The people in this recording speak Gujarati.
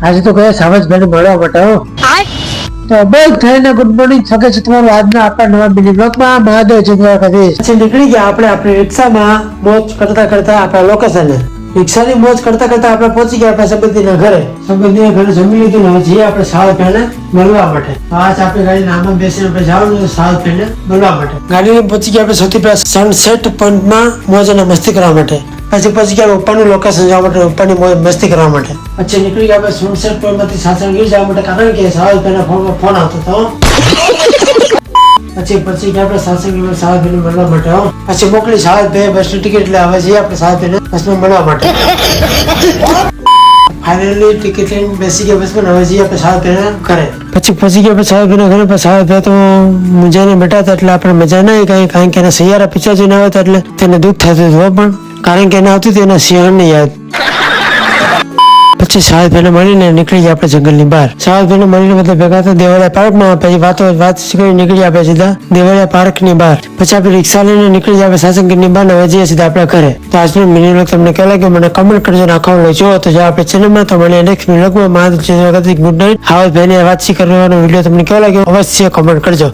આજે તો ગયા સાવજભાઈને મળવા માટે હો. તો બસ થઈને ગુડ મોર્નિંગ થકે છે તમારું આજના આપણા નવા મિની બ્લોગમાં મહાદેવ જંગલ કરી પછી નીકળી ગયા આપણે આપણી રિક્ષામાં મોજ કરતા કરતા આપણા લોકેશને રિક્ષાની મોજ કરતા કરતા આપણે પહોંચી ગયા આપણા સંબંધીના ઘરે જમી લીધું ને હજી આપણે સાવજભાઈને મળવા માટે આજ આપણે ગાડીના આમાં બેસીને આપણે જવાનું સાવજભાઈને મળવા માટે ગાડીને પહોંચી ગયા આપણે સૌથી પહેલા સનસેટ પોઈન્ટમાં મોજ અને મસ્તી કરવા માટે પછી પહોંચી ગયા ઉપરનું લોકેશન જવા માટે ઉપરની મોજ મસ્તી કરવા માટે પછી નીકળી ગયા આપણે સનસેટ પોઈન્ટમાંથી સાસણગીર જવા માટે કારણ કે સાવજભાઈના ફોન આવતો હતો પછી ગયા આપણે સાસણગીર સાવજભાઈને મળવા માટે હો પછી મોકલી સાવજભાઈ બસની ટિકિટ એટલે હવે જઈએ આપણે સાવજભાઈને બસમાં મળવા માટે ફાઇનલી ટિકિટ લઈને બેસી ગયા બસમાં હવે જઈએ આપણે સાવજભાઈના ઘરે પછી પહોંચી ગયા આપણે સાવજભાઈના ઘરે પણ સાવજભાઈ તો મુંજાઈને બેઠા હતા એટલે આપણે મજા ના આવી કારણ કે એના સૈયારા પિક્ચર જોઈને આવ્યા હતા એટલે તેને દુઃખ થતું હતું પણ કારણ કે એને આવતી હતી એના સિંહણની યાદ પછી સાવજભાઈને મળીને નીકળી ગયા આપણે જંગલની બહાર સાવજભાઈને મળીને બધા ભેગા હતા દેવાળિયા પાર્કમાં પછી વાત કરી નીકળી આપણે સીધા દેવાળિયા પાર્કની બહાર પછી આપણે રિક્ષા લઈને નીકળી જાય સાસણગીરની બહાર હવે જઈએ સીધા આપણા ઘરે તો આજનો મિની વ્લોગ તમને કેવું લાગ્યો મને કમેન્ટ કરજો નાખવાનું જો તો જો આપણે ચેનલમાં તો મળીએ નેક્સ્ટ મિની વ્લોગમાં ગુડ નાઇટ સાવજભાઈને વાતચીત કરવાનો વિડીયો તમને કેવો લાગ્યો અવશ્ય કમેન્ટ કરજો.